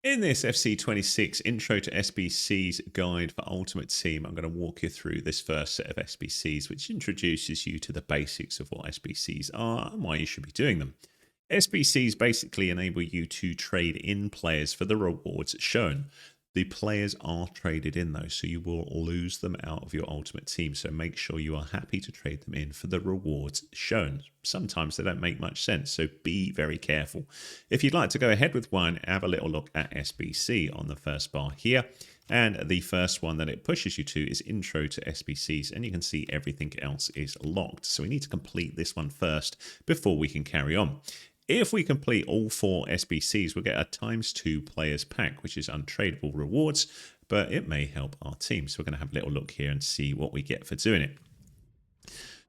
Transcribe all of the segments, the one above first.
In this FC26 Intro to SBCs guide for Ultimate Team, I'm going to walk you through this first set of SBCs, which introduces you to the basics of what SBCs are and why you should be doing them. SBCs basically enable you to trade in players for the rewards shown. The players are traded in though, so you will lose them out of your ultimate team. So make sure you are happy to trade them in for the rewards shown. Sometimes they don't make much sense, so be very careful. If you'd like to go ahead with one, have a little look at SBC on the first bar here. And the first one that it pushes you to is Intro to SBCs, and you can see everything else is locked. So we need to complete this one first before we can carry on. If we complete all 4 SBCs, we'll get a ×2 players pack, which is untradeable rewards, but it may help our team. So we're going to have a little look here and see what we get for doing it.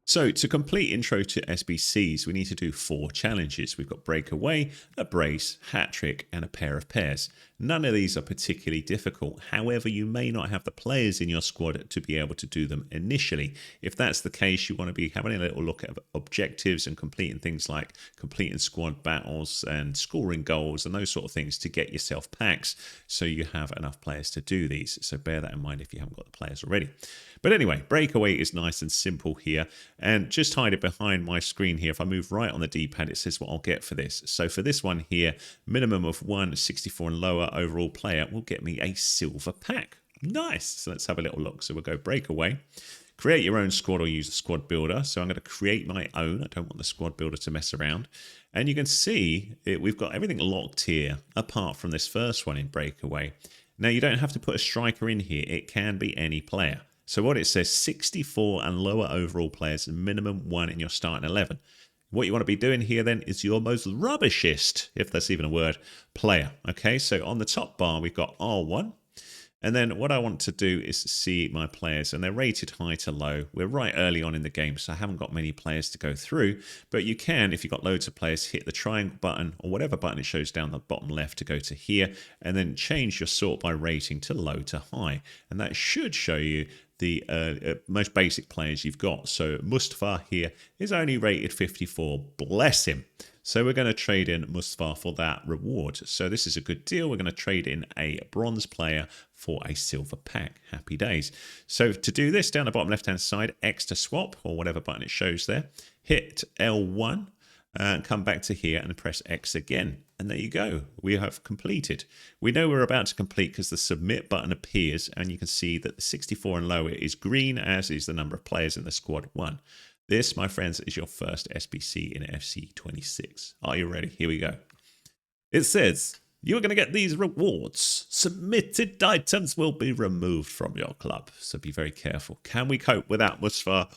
So to complete Intro to SBCs, we need to do 4 challenges. We've got Breakaway, a Brace, Hat-trick, and a pair of pairs. None of these are particularly difficult. However, you may not have the players in your squad to be able to do them initially. If that's the case, you want to be having a little look at objectives and completing things like completing squad battles and scoring goals and those sort of things to get yourself packs so you have enough players to do these. So bear that in mind if you haven't got the players already. But anyway, Breakaway is nice and simple here. And just hide it behind my screen here. If I move right on the D-pad, it says what I'll get for this. So for this one here, minimum of 1 64 and lower overall player will get me a silver pack. Nice. So let's have a little look. So we'll go Breakaway. Create your own squad or use the squad builder. So I'm going to create my own. I don't want the squad builder to mess around. And you can see we've got everything locked here, apart from this first one in Breakaway. Now, you don't have to put a striker in here. It can be any player. So what it says, 64 and lower overall players, minimum 1 in your starting 11. What you want to be doing here then is your most rubbishest, if that's even a word, player. Okay, so on the top bar, we've got R1. And then what I want to do is see my players, and they're rated high to low. We're right early on in the game, so I haven't got many players to go through. But you can, if you've got loads of players, hit the triangle button or whatever button it shows down the bottom left to go to here, and then change your sort by rating to low to high. And that should show you the most basic players you've got. So Mustafa here is only rated 54. Bless him. So we're going to trade in Mustafa for that reward. So this is a good deal. We're going to trade in a bronze player for a silver pack. Happy days. So to do this, down the bottom left-hand side, X to swap, or whatever button it shows there. Hit L1 and come back to here and press X again. And there you go. We have completed. We know we're about to complete because the submit button appears, and you can see that the 64 and lower is green, as is the number of players in the squad 1. This, my friends, is your first SBC in FC26. Are you ready? Here we go. It says, you're going to get these rewards. Submitted items will be removed from your club. So be very careful. Can we cope without Mustafa?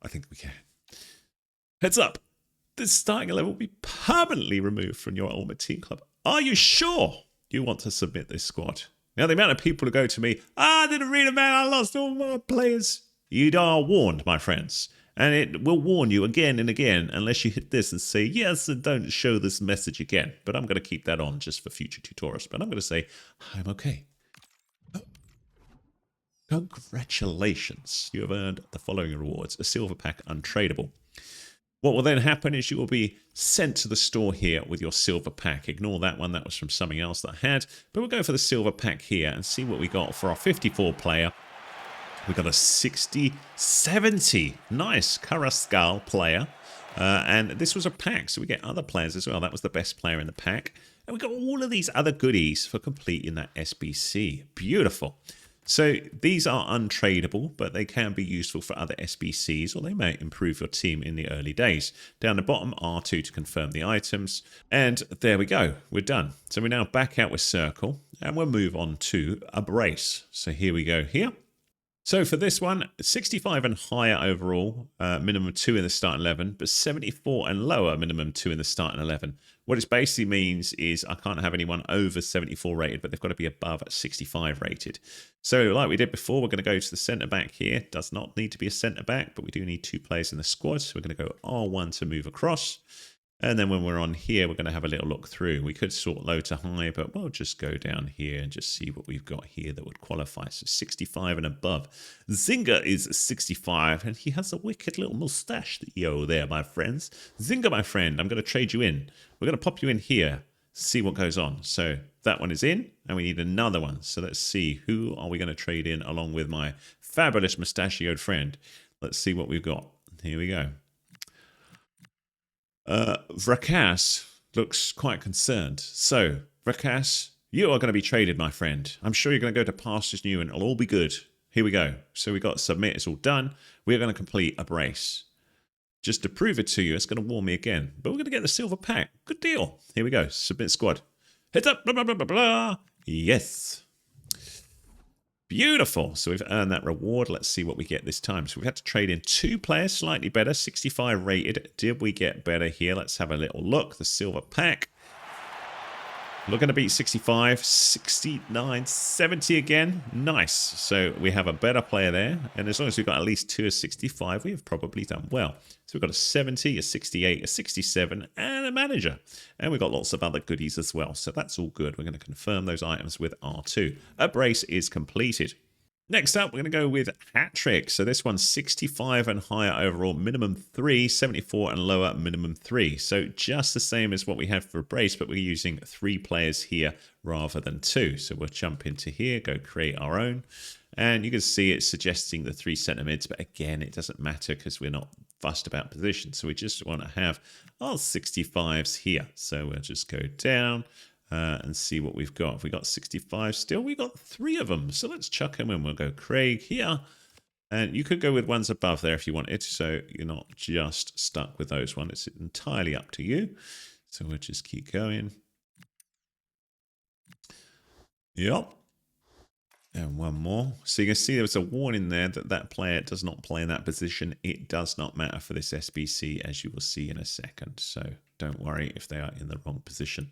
I think we can. Heads up. This starting 11 will be permanently removed from your Ultimate Team club. Are you sure you want to submit this squad? Now, the amount of people who go to me, I didn't read it, man. I lost all my players. You are warned, my friends. And it will warn you again and again unless you hit this and say, yes, and don't show this message again. But I'm going to keep that on just for future tutorials. But I'm going to say, I'm okay. Congratulations. You have earned the following rewards. A silver pack untradeable. What will then happen is you will be sent to the store here with your silver pack. Ignore that one. That was from something else that I had. But we'll go for the silver pack here and see what we got for our 54 player. We got a 60-70. Nice Carrascal player. And this was a pack, so we get other players as well. That was the best player in the pack. And we got all of these other goodies for completing that SBC. Beautiful. So these are untradeable, but they can be useful for other SBCs, or they may improve your team in the early days. Down the bottom, R2 to confirm the items. And there we go. We're done. So we now back out with Circle, and we'll move on to a Brace. So here we go here. So for this one, 65 and higher overall, minimum 2 in the starting 11, but 74 and lower, minimum 2 in the starting 11. What it basically means is I can't have anyone over 74 rated, but they've got to be above 65 rated. So like we did before, we're going to go to the centre back here. Does not need to be a centre back, but we do need 2 players in the squad. So we're going to go R1 to move across. And then when we're on here, we're going to have a little look through. We could sort low to high, but we'll just go down here and just see what we've got here that would qualify. So 65 and above. Zinga is 65, and he has a wicked little mustache. Yo there, my friends. Zinga, my friend, I'm going to trade you in. We're going to pop you in here. see what goes on. So that one is in, and we need another one. So let's see, who are we going to trade in along with my fabulous mustachioed friend? Let's see what we've got. Here we go. Vrakas looks quite concerned. So, Vrakas, you are going to be traded, my friend. I'm sure you're going to go to pastures new and it'll all be good. Here we go. So we got submit, it's all done. We're going to complete a brace. Just to prove it to you, it's going to warn me again. But we're going to get the silver pack. Good deal. Here we go. Submit squad. Heads up. Blah, blah, blah, blah, blah. Yes. Beautiful. So we've earned that reward. Let's see what we get this time. So we had to trade in 2 players, slightly better, 65 rated. Did we get better here? Let's have a little look. The silver pack. Looking to beat 65, 69, 70 again. Nice. So we have a better player there. And as long as we've got at least 2 of 65, we have probably done well. So we've got a 70, a 68, a 67, and a manager. And we've got lots of other goodies as well. So that's all good. We're going to confirm those items with R2. A brace is completed. Next up, we're going to go with Hat-trick. So this one's 65 and higher overall, minimum 3, 74 and lower, minimum 3. So just the same as what we had for a brace, but we're using 3 players here rather than 2. So we'll jump into here, go create our own. And you can see it's suggesting the 3 centre mids, but again, it doesn't matter because we're not fussed about position. So we just want to have our 65s here. So we'll just go down. And see what we've got. If we got 65 still, we got 3 of them. So let's chuck them in. We'll go Craig here. And you could go with ones above there if you wanted. So you're not just stuck with those ones. It's entirely up to you. So we'll just keep going. Yep. And one more. So you can see there was a warning there that that player does not play in that position. It does not matter for this SBC, as you will see in a second. So don't worry if they are in the wrong position.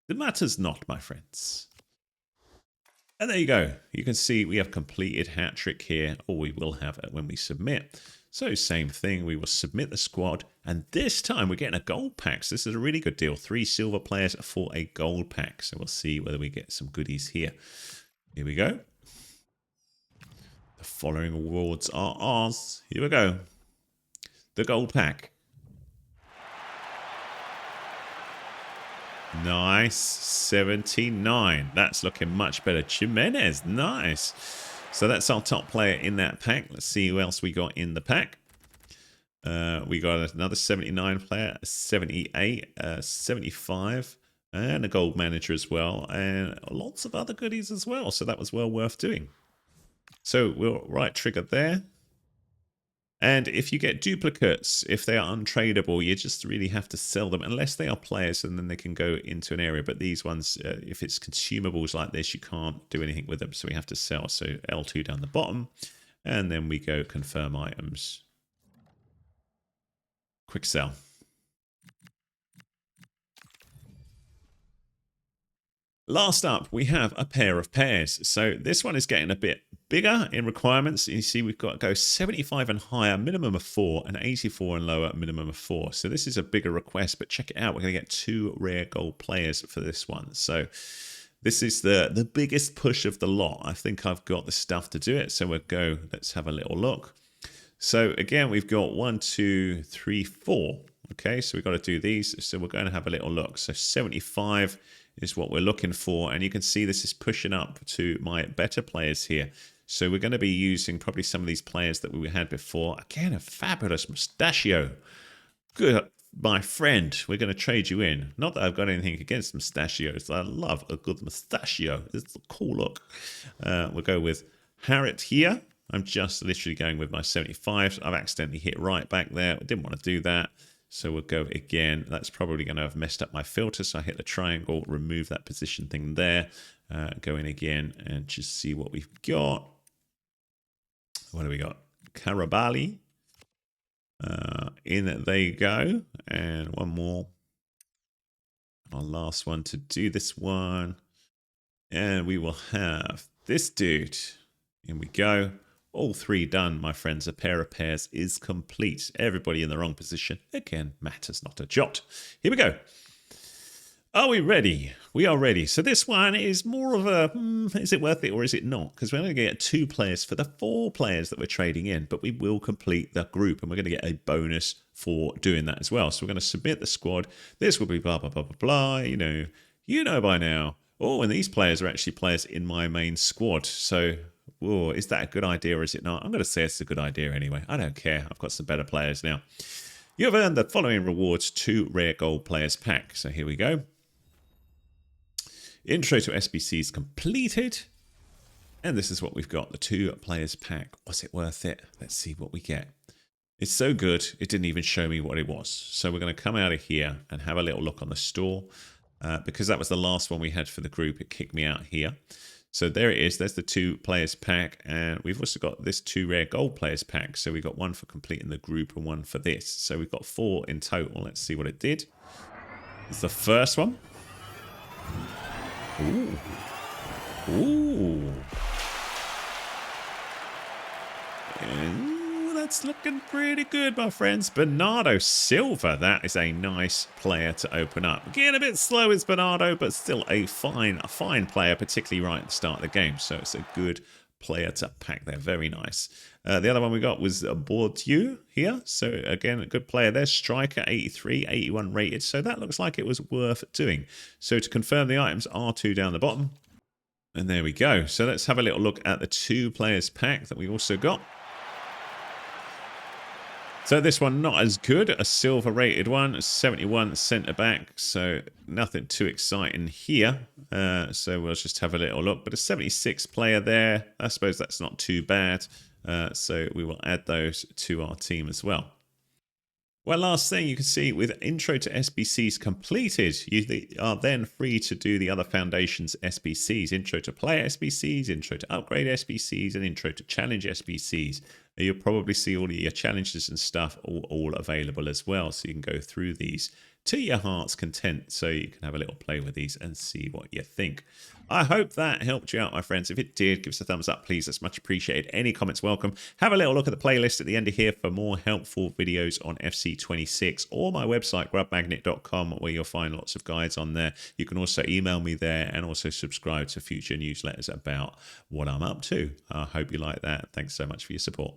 It matters not, my friends. And there you go. You can see we have completed Hat-trick here, or we will have it when we submit. So same thing, we will submit the squad, and this time we're getting a gold pack. So this is a really good deal. 3 silver players for a gold pack. So we'll see whether we get some goodies here. Here we go. The following awards are ours. Here we go. The gold pack. Nice. 79. That's looking much better. Jimenez. Nice. So that's our top player in that pack. Let's see who else we got in the pack. We got another 79 player, 78, 75, and a gold manager as well. And lots of other goodies as well. So that was well worth doing. So we'll right trigger there. And if you get duplicates, if they are untradeable, you just really have to sell them unless they are players, and then they can go into an area. But these ones, if it's consumables like this, you can't do anything with them. So we have to sell. So L2 down the bottom, and then we go confirm items. Quick sell. Last up, we have a pair of pairs. So this one is getting a bit bigger in requirements. You see we've got to go 75 and higher, minimum of 4, and 84 and lower, minimum of 4. So this is a bigger request, but check it out. We're going to get 2 rare gold players for this one. So this is the biggest push of the lot. I think I've got the stuff to do it. So we'll go, let's have a little look. So again, we've got 1, 2, 3, 4. Okay, so we've got to do these. So we're going to have a little look. So 75 is what we're looking for. And you can see this is pushing up to my better players here. So we're going to be using probably some of these players that we had before. Again, a fabulous mustachio. Good, my friend. We're going to trade you in. Not that I've got anything against mustachios. I love a good mustachio. It's a cool look. We'll go with Harriet here. I'm just literally going with my 75. I've accidentally hit right back there. I didn't want to do that. So we'll go again. That's probably going to have messed up my filter. So I hit the triangle, remove that position thing there. Go in again and just see what we've got. What do we got? Karabali. In there you go. And one more. Our last one to do this one. And we will have this dude. In we go. All 3 done, my friends. A pair of pairs is complete. Everybody in the wrong position. Again, matters not a jot. Here we go. Are we ready? We are ready. So this one is more of a, is it worth it or is it not? Because we're going to get 2 players for the 4 players that we're trading in, but we will complete the group and we're going to get a bonus for doing that as well. So we're going to submit the squad. This will be blah, blah, blah, blah, blah, you know, you know by now. Oh, and these players are actually players in my main squad. So, oh, is that a good idea or is it not? I'm going to say it's a good idea anyway. I don't care. I've got some better players now. You have earned the following rewards: 2 rare gold players pack. So here we go. Intro to SBCs completed. And this is what we've got, the 2 players pack. Was it worth it? Let's see what we get. It's so good, it didn't even show me what it was. So we're going to come out of here and have a little look on the store. Because that was the last one we had for the group, it kicked me out here. So there it is, there's the 2 players pack. And we've also got this 2 rare gold players pack. So we got 1 for completing the group and 1 for this. So we've got 4 in total. Let's see what it did. It's the first one. Ooh. Ooh. And that's looking pretty good, my friends. Bernardo Silva, that is a nice player to open up. Again, a bit slow is Bernardo, but still a fine player, particularly right at the start of the game. So it's a good player to pack there. Very nice. The other one we got was Bourdieu here. So again, a good player there. Striker, 83, 81 rated. So that looks like it was worth doing. So to confirm the items, R2 down the bottom. And there we go. So let's have a little look at the 2 players pack that we also got. So this one not as good, a silver rated one, 71 centre back, so nothing too exciting here. So we'll just have a little look, but a 76 player there, I suppose that's not too bad. So we will add those to our team as well. Well, last thing you can see with Intro to SBCs completed, you are then free to do the other Foundations SBCs, Intro to Play SBCs, Intro to Upgrade SBCs, and Intro to Challenge SBCs. You'll probably see all of your challenges and stuff all available as well, so you can go through these to your heart's content, so you can have a little play with these and see what you think. I hope that helped you out, my friends. If it did, give us a thumbs up, please. That's much appreciated. Any comments welcome. Have a little look at the playlist at the end of here for more helpful videos on FC26, or my website, grubmagnet.com, where you'll find lots of guides on there. You can also email me there and also subscribe to future newsletters about what I'm up to. I hope you like that. Thanks so much for your support.